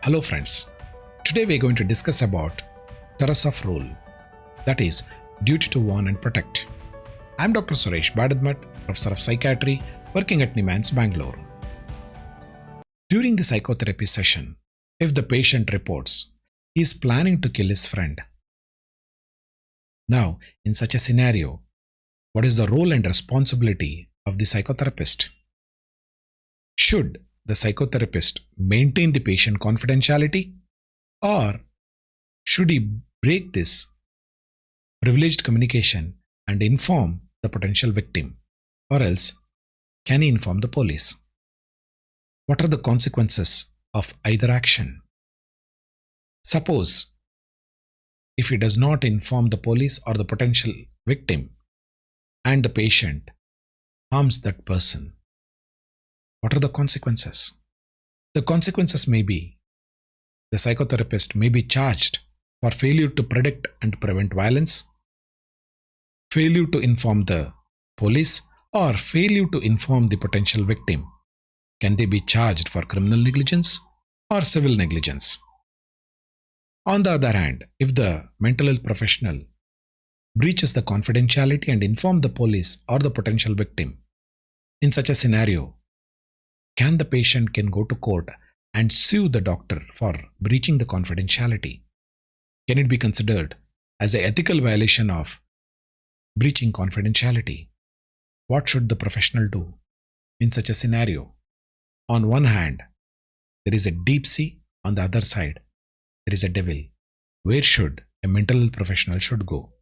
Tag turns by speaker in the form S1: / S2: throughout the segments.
S1: Hello friends, today we are going to discuss about Tarasoff rule, that is, duty to warn and protect. I am Dr. Suresh Badadmat, Professor of Psychiatry, working at Nimans, Bangalore. During the psychotherapy session, if the patient reports he is planning to kill his friend, now in such a scenario, what is the role and responsibility of the psychotherapist? Should the psychotherapist maintain the patient confidentiality, or should he break this privileged communication and inform the potential victim, or else can he inform the police? What are the consequences of either action? Suppose if he does not inform the police or the potential victim and the patient harms that person, what are the consequences? The consequences may be the psychotherapist may be charged for failure to predict and prevent violence, failure to inform the police, or failure to inform the potential victim. Can they be charged for criminal negligence or civil negligence? On the other hand, if the mental health professional breaches the confidentiality and informs the police or the potential victim, in such a scenario, can the patient go to court and sue the doctor for breaching the confidentiality? Can it be considered as an ethical violation of breaching confidentiality? What should the professional do in such a scenario? On one hand, there is a deep sea. On the other side, there is a devil. Where should a mental health professional should go?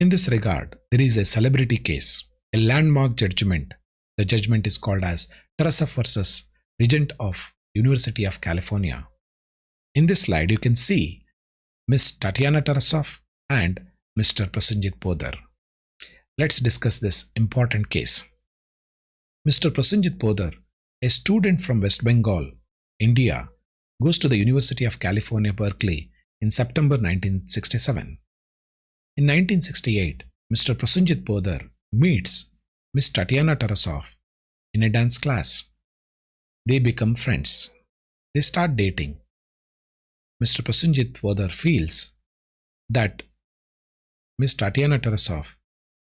S1: In this regard, there is a celebrity case, a landmark judgment. The judgment is called as Tarasoff versus Regent of University of California. In this slide, you can see Miss Tatiana Tarasoff and Mr. Prosenjit Poddar. Let's discuss this important case. Mr. Prosenjit Poddar, a student from West Bengal, India, goes to the University of California, Berkeley in September 1967. In 1968, Mr. Prosenjit Poddar meets Miss Tatiana Tarasoff in a dance class. They become friends. They start dating. Mr. Prosenjit Poddar feels that Miss Tatiana Tarasoff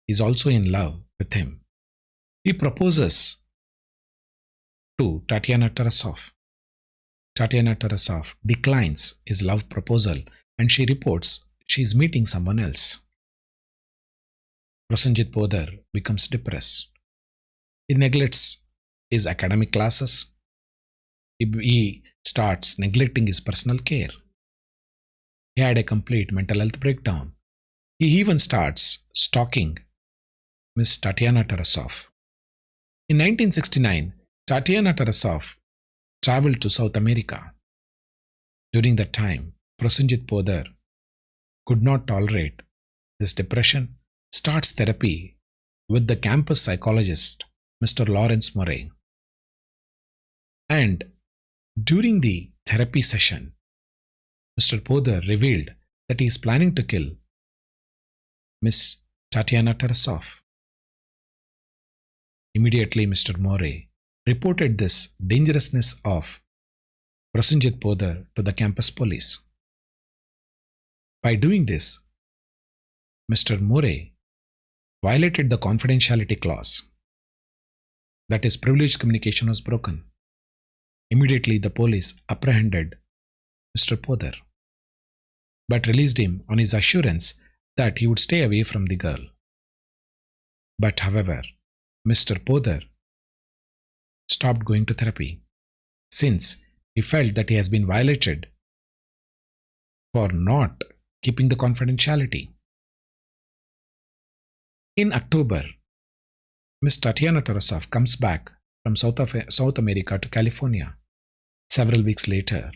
S1: is also in love with him. He proposes to Tatiana Tarasoff. Tatiana Tarasoff declines his love proposal and she reports she is meeting someone else. Prosenjit Poddar becomes depressed. He neglects his academic classes. He starts neglecting his personal care. He had a complete mental health breakdown. He even starts stalking Miss Tatiana Tarasoff. In 1969, Tatiana Tarasoff traveled to South America. During that time, Prosenjit Poddar could not tolerate this depression, starts therapy with the campus psychologist, Mr. Lawrence Murray. And during the therapy session, Mr. Poddar revealed that he is planning to kill Miss Tatiana Tarasoff. Immediately, Mr. Murray reported this dangerousness of Prosenjit Poddar to the campus police. By doing this, Mr. Murray violated the confidentiality clause. That is, privileged communication was broken. Immediately, the police apprehended Mr. Poddar, but released him on his assurance that he would stay away from the girl. But however, Mr. Poddar stopped going to therapy since he felt that he has been violated for not keeping the confidentiality. In October, Miss Tatiana Tarasoff comes back from South America to California. Several weeks later,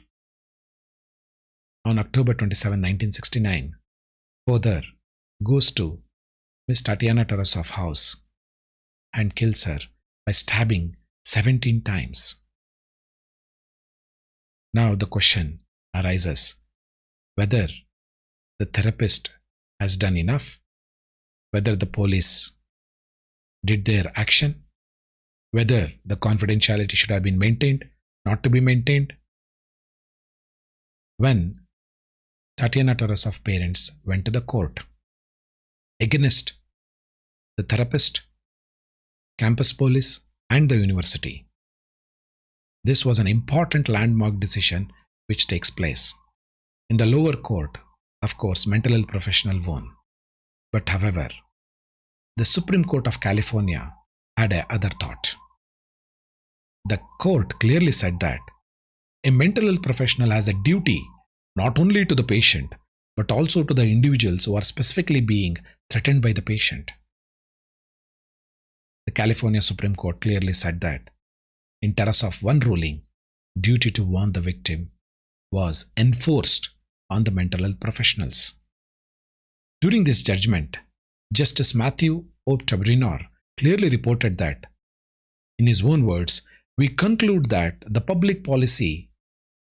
S1: on October 27, 1969, Poddar goes to Miss Tatiana Tarasoff's house and kills her by stabbing 17 times. Now the question arises whether the therapist has done enough, whether the police did their action, whether the confidentiality should have been maintained, not to be maintained. when Tatiana Tarasoff parents went to the court against the therapist, campus police, and the university. This was an important landmark decision which takes place. In the lower court, of course, mental health professional won. But however, the Supreme Court of California had a other thought. The court clearly said that a mental health professional has a duty not only to the patient but also to the individuals who are specifically being threatened by the patient. The California Supreme Court clearly said that in Tarasoff 1 ruling, duty to warn the victim was enforced on the mental health professionals. During this judgment, Justice Matthew O. Tabrinor clearly reported that, in his own words, we conclude that the public policy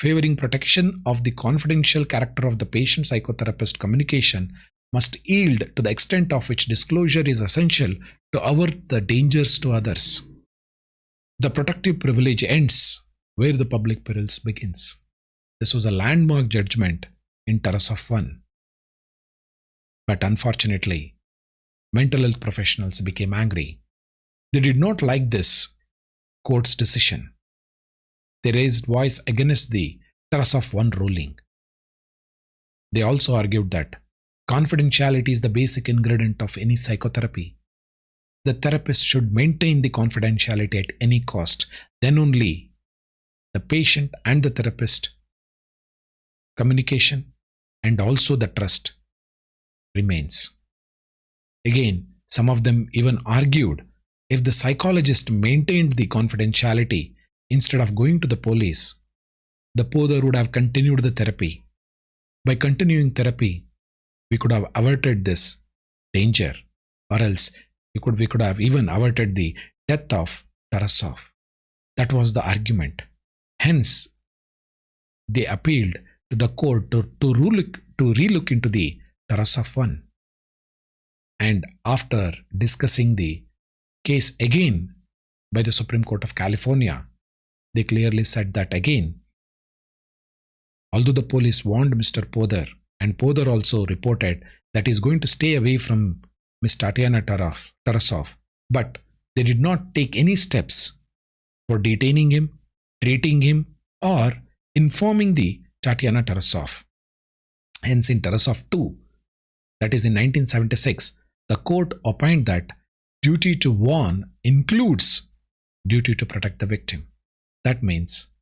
S1: favoring protection of the confidential character of the patient-psychotherapist communication must yield to the extent of which disclosure is essential to avert the dangers to others. The protective privilege ends where the public perils begins. This was a landmark judgment in Tarasoff 1. But unfortunately, mental health professionals became angry. They did not like this court's decision. They raised voice against the Tarasoff 1 ruling. They also argued that confidentiality is the basic ingredient of any psychotherapy. The therapist should maintain the confidentiality at any cost. Then only the patient and the therapist communication and also the trust remains. Again, some of them even argued if the psychologist maintained the confidentiality instead of going to the police, the Poddar would have continued the therapy. By continuing therapy, we could have averted this danger, or else we could have even averted the death of Tarasoff. That was the argument. Hence, they appealed to the court to relook into the Tarasoff 1. And after discussing the case again by the Supreme Court of California, they clearly said that again, although the police warned Mr. Poddar, and Poddar also reported that he is going to stay away from Ms. Tatiana Tarasoff, but they did not take any steps for detaining him, treating him, or informing the Tatiana Tarasoff. Hence, in Tarasoff 2, that is in 1976, the court opined that duty to warn includes duty to protect the victim. That means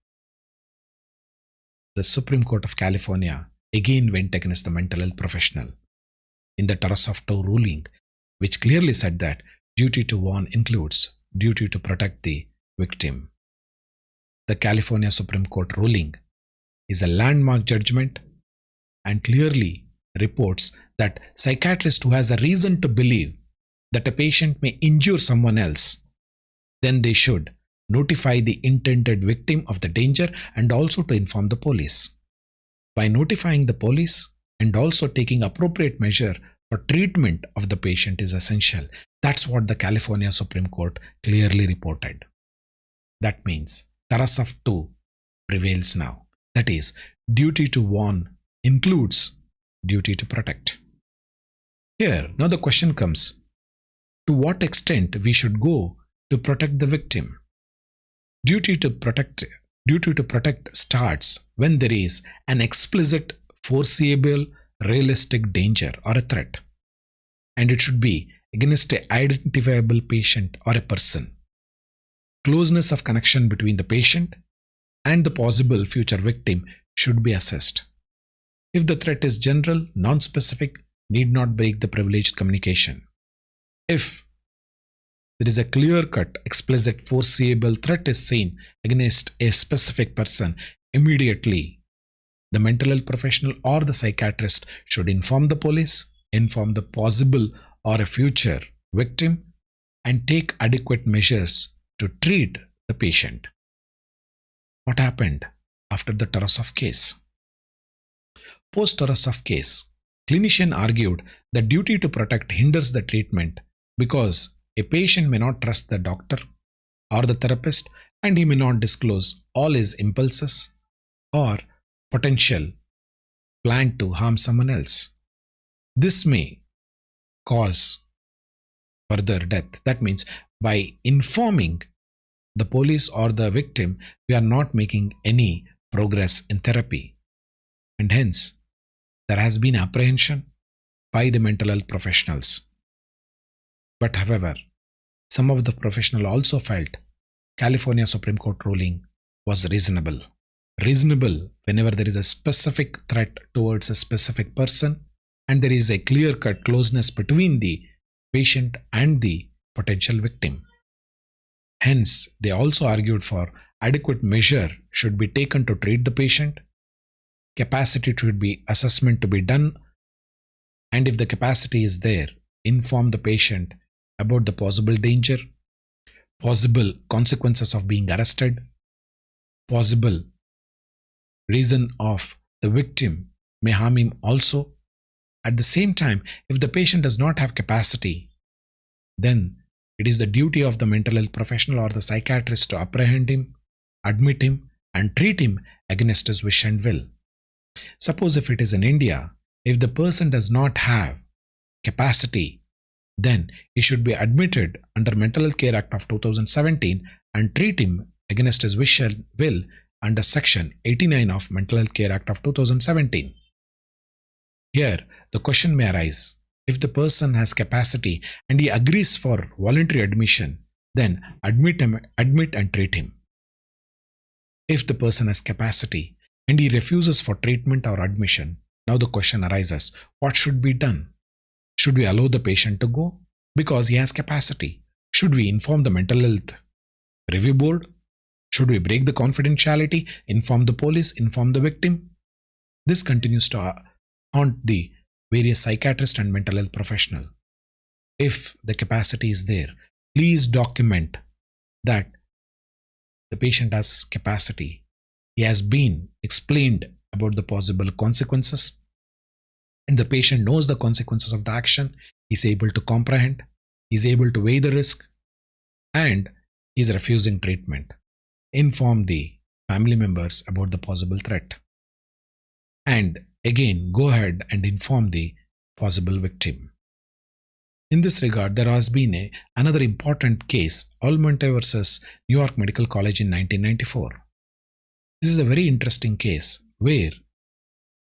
S1: the Supreme Court of California again went against the mental health professional in the Tarasoff 2 ruling, which clearly said that duty to warn includes duty to protect the victim. The California Supreme Court ruling is a landmark judgment and clearly reports that psychiatrist who has a reason to believe that a patient may injure someone else, then they should notify the intended victim of the danger and also to inform the police. By notifying the police and also taking appropriate measure for treatment of the patient is essential. That's what the California Supreme Court clearly reported. That means Tarasoff 2 prevails now. That is, duty to warn includes duty to protect. Here, now the question comes, to what extent we should go to protect the victim? Duty to protect starts when there is an explicit, foreseeable, realistic danger or a threat, and it should be against an identifiable patient or a person. Closeness of connection between the patient and the possible future victim should be assessed. If the threat is general, non-specific, need not break the privileged communication. If there is a clear-cut, explicit, foreseeable threat is seen against a specific person, immediately the mental health professional or the psychiatrist should inform the police, inform the possible or a future victim, and take adequate measures to treat the patient. What happened after the Tarasoff case? Post-Tarasoff case, clinician argued that duty to protect hinders the treatment because a patient may not trust the doctor or the therapist, and he may not disclose all his impulses or potential planned to harm someone else. This may cause further death. That means by informing the police or the victim, we are not making any progress in therapy. And hence, there has been apprehension by the mental health professionals. But however, some of the professionals also felt California Supreme Court ruling was reasonable. Reasonable whenever there is a specific threat towards a specific person and there is a clear-cut closeness between the patient and the potential victim. Hence, they also argued for adequate measure should be taken to treat the patient, capacity should be assessment to be done, and if the capacity is there, inform the patient about the possible danger, possible consequences of being arrested, possible reason of the victim may harm him also. At the same time, if the patient does not have capacity, then it is the duty of the mental health professional or the psychiatrist to apprehend him, admit him, and treat him against his wish and will. Suppose if it is in India, if the person does not have capacity, then he should be admitted under Mental Health Care Act of 2017 and treat him against his wish and will under Section 89 of Mental Health Care Act of 2017. Here, the question may arise, if the person has capacity and he agrees for voluntary admission, then admit and treat him. If the person has capacity and he refuses for treatment or admission, now the question arises, what should be done? Should we allow the patient to go because he has capacity? Should we inform the mental health review board? Should we break the confidentiality, inform the police, inform the victim? This continues to haunt the various psychiatrists and mental health professionals. If the capacity is there, please document that the patient has capacity. He has been explained about the possible consequences, and the patient knows the consequences of the action. He's able to comprehend, he's able to weigh the risk, and he's refusing treatment. Inform the family members about the possible threat. And again, go ahead and inform the possible victim. In this regard, there has been another important case, Almonte versus New York Medical College in 1994. This is a very interesting case where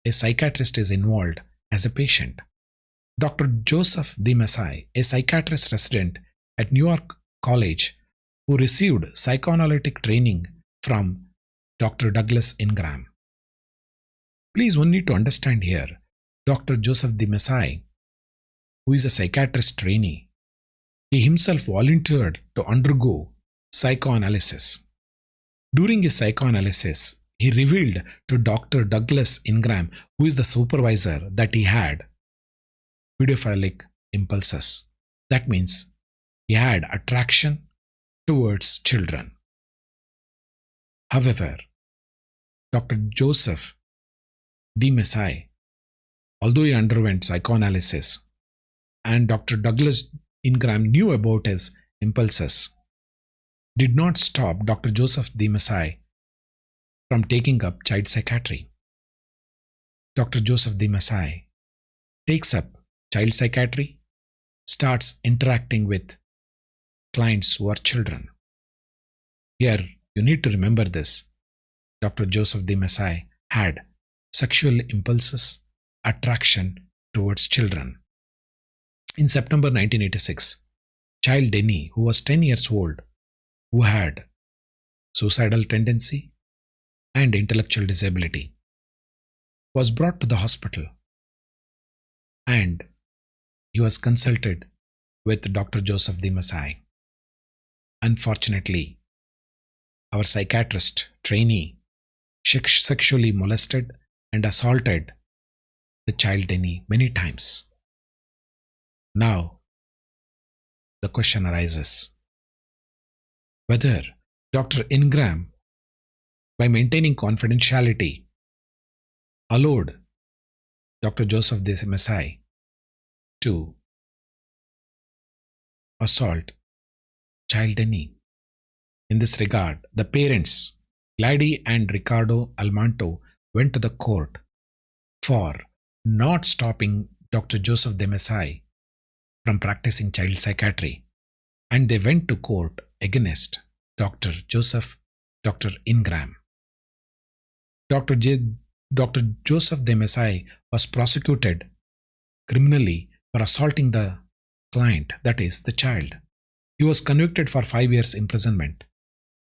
S1: a psychiatrist is involved as a patient. Dr. Joseph D. Masai, a psychiatrist resident at New York College who received psychoanalytic training from Dr. Douglas Ingram. Please, one need to understand here, Dr. Joseph D. Masai, who is a psychiatrist trainee, he himself volunteered to undergo psychoanalysis. During his psychoanalysis, he revealed to Dr. Douglas Ingram, who is the supervisor, that he had pedophilic impulses. That means he had attraction towards children. However, Dr. Joseph D. Masai, although he underwent psychoanalysis and Dr. Douglas Ingram knew about his impulses, did not stop Dr. Joseph D. Masai from taking up child psychiatry. Dr. Joseph D. Masai takes up child psychiatry, starts interacting with clients who are children. Here, you need to remember this. Dr. Joseph D. Masai had sexual impulses, attraction towards children. In September 1986, child Denny, who was 10 years old, who had suicidal tendency and intellectual disability, was brought to the hospital and he was consulted with Dr. Joseph D. Masai. Unfortunately, our psychiatrist trainee sexually molested and assaulted the child Denny many times. Now, the question arises whether Dr. Ingram, by maintaining confidentiality, allowed Dr. Joseph D. Masai to assault child Denny. In this regard, the parents, Gladys and Ricardo Almanto, went to the court for not stopping Dr. Joseph de Messai from practicing child psychiatry, and they went to court against Dr. Ingram. Dr. Dr. Joseph de Messai was prosecuted criminally for assaulting the client, that is, the child. He was convicted for 5 years imprisonment.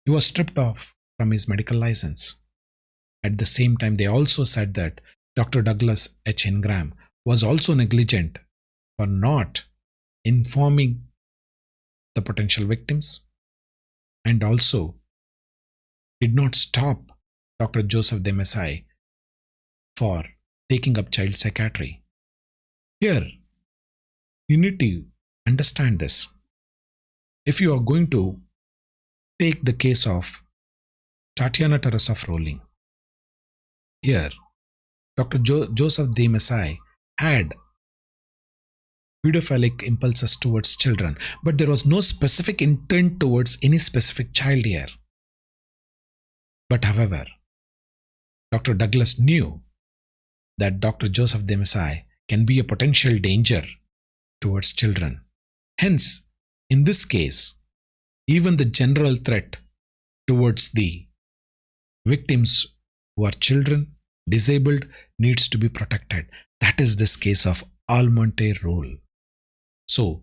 S1: He was stripped off from his medical license. At the same time, they also said that Dr. Douglas H. Ingram was also negligent for not informing the potential victims and also did not stop Dr. Joseph de Messai for taking up child psychiatry. Here, you need to understand this. If you are going to take the case of Tatiana Tarasoff ruling, here, Dr. Joseph de Messai had pedophilic impulses towards children, but there was no specific intent towards any specific child here. But however, Dr. Douglas knew that Dr. Joseph de Messai can be a potential danger towards children. Hence, in this case, even the general threat towards the victims who are children, disabled, needs to be protected. That is this case of Almonte rule. So,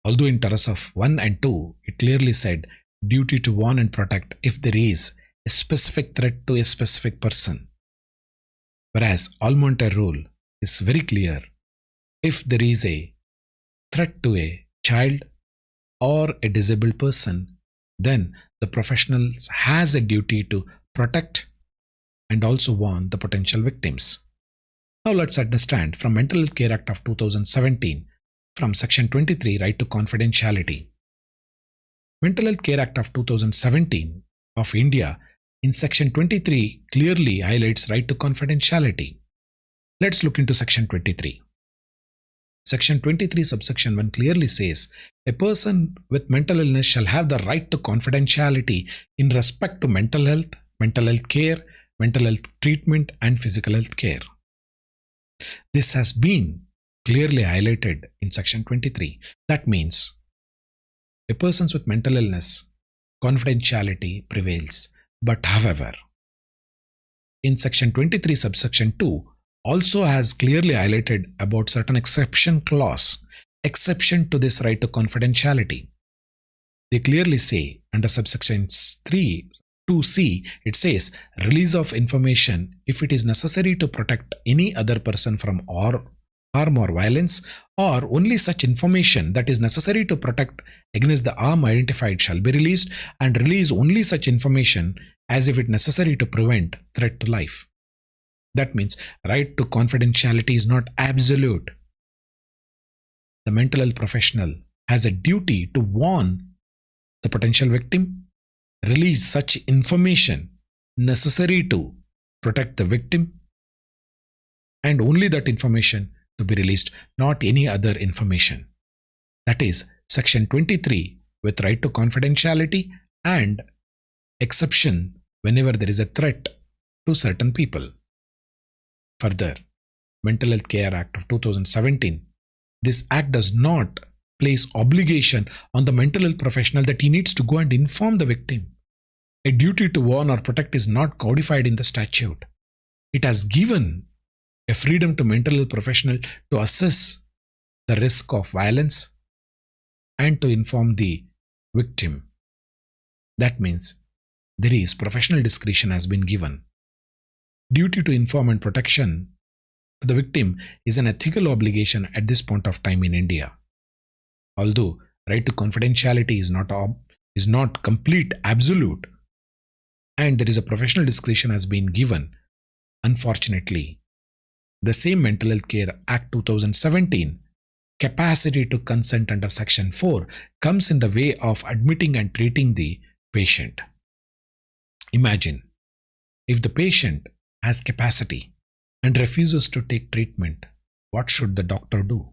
S1: although in Tarasoff 1 and 2, it clearly said duty to warn and protect if there is a specific threat to a specific person. Whereas Almonte rule is very clear. If there is a threat to a child or a disabled person, then the professionals has a duty to protect and also warn the potential victims. Now let's understand from Mental Health Care Act of 2017, from Section 23, Right to Confidentiality. Mental Health Care Act of 2017 of India in Section 23 clearly highlights right to confidentiality. Let's look into Section 23. Section 23 subsection 1 clearly says, a person with mental illness shall have the right to confidentiality in respect to mental health care, mental health treatment and physical health care. This has been clearly highlighted in Section 23. That means a person with mental illness, confidentiality prevails. But however, in Section 23 subsection 2 also has clearly highlighted about certain exception clause, exception to this right to confidentiality. They clearly say under subsection 2C, it says release of information if it is necessary to protect any other person from harm or violence, or only such information that is necessary to protect against the harm identified shall be released, and release only such information as if it necessary to prevent threat to life. That means right to confidentiality is not absolute. The mental health professional has a duty to warn the potential victim, release such information necessary to protect the victim, and only that information to be released, not any other information. That is Section 23 with right to confidentiality and exception whenever there is a threat to certain people. Further, Mental Health Care Act of 2017, this act does not place obligation on the mental health professional that he needs to go and inform the victim. A duty to warn or protect is not codified in the statute. It has given a freedom to mental health professional to assess the risk of violence and to inform the victim. That means there is professional discretion has been given. Duty to inform and protection to the victim is an ethical obligation at this point of time in India. Although right to confidentiality is not complete, absolute, and there is a professional discretion has been given, unfortunately, the same Mental Health Care Act 2017, capacity to consent under Section 4 comes in the way of admitting and treating the patient. Imagine if the patient has capacity and refuses to take treatment, what should the doctor do?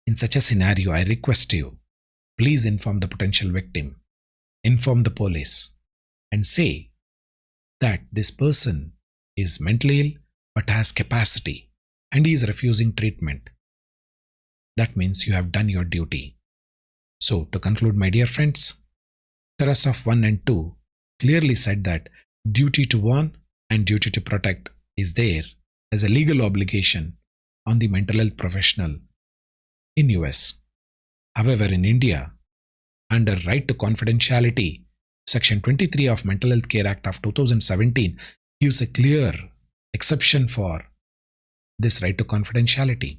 S1: In such a scenario, I request you, please inform the potential victim, inform the police, and say that this person is mentally ill, but has capacity and he is refusing treatment, that means you have done your duty. So, to conclude, my dear friends, Tarasoff 1 and 2 clearly said that duty to warn and duty to protect is there as a legal obligation on the mental health professional in US. However, in India, under right to confidentiality, Section 23 of Mental Health Care Act of 2017 gives a clear exception for this right to confidentiality.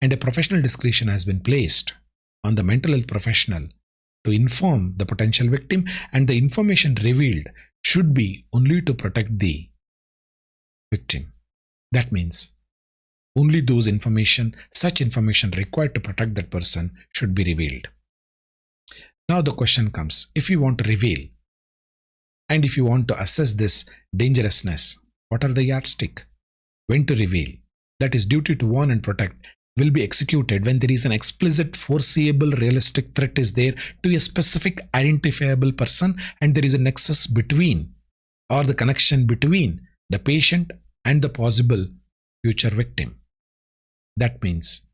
S1: And a professional discretion has been placed on the mental health professional to inform the potential victim, and the information revealed should be only to protect the victim. That means only such information required to protect that person should be revealed. Now the question comes, if you want to reveal and if you want to assess this dangerousness, what are the yardstick? When to reveal? That is, duty to warn and protect will be executed when there is an explicit, foreseeable, realistic threat is there to a specific identifiable person, and there is a nexus between or the connection between the patient and the possible future victim. That means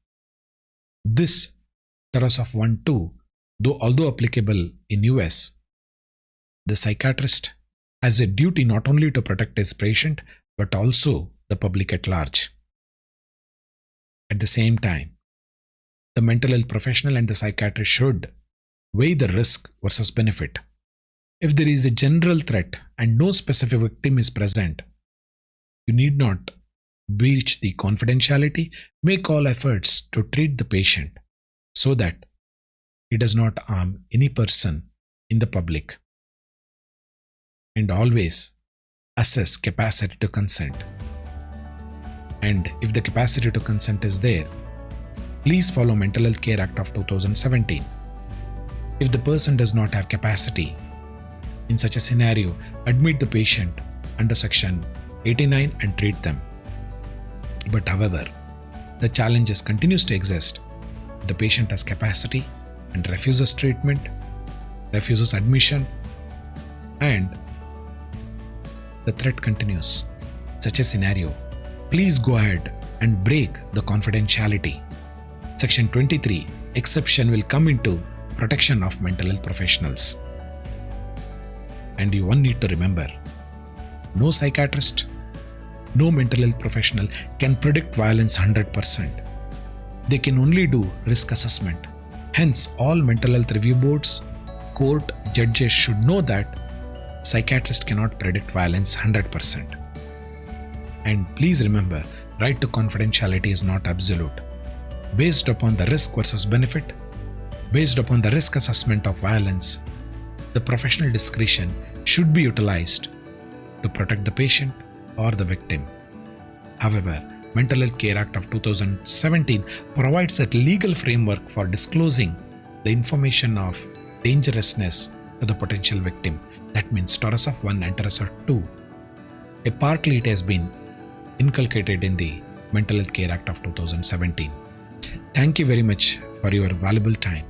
S1: this Tarasoff 1-2, although applicable in US, the psychiatrist has a duty not only to protect his patient but also the public at large. At the same time, the mental health professional and the psychiatrist should weigh the risk versus benefit. If there is a general threat and no specific victim is present, you need not breach the confidentiality. Make all efforts to treat the patient so that he does not harm any person in the public. And always assess capacity to consent. And if the capacity to consent is there, please follow Mental Health Care Act of 2017. If the person does not have capacity, in such a scenario, admit the patient under Section 89 and treat them. But however, the challenges continues to exist. If the patient has capacity and refuses treatment, refuses admission, and the threat continues. In such a scenario, please go ahead and break the confidentiality. Section 23 exception will come into protection of mental health professionals. And you one need to remember, no psychiatrist, no mental health professional can predict violence 100%. They can only do risk assessment. Hence, all mental health review boards, court, judges should know that psychiatrists cannot predict violence 100%. And please remember, right to confidentiality is not absolute. Based upon the risk versus benefit, based upon the risk assessment of violence, the professional discretion should be utilized to protect the patient or the victim. However, Mental Health Care Act of 2017 provides a legal framework for disclosing the information of dangerousness to the potential victim. That means Tarasoff 1 and Tarasoff 2. Partly it has been inculcated in the Mental Health Care Act of 2017. Thank you very much for your valuable time.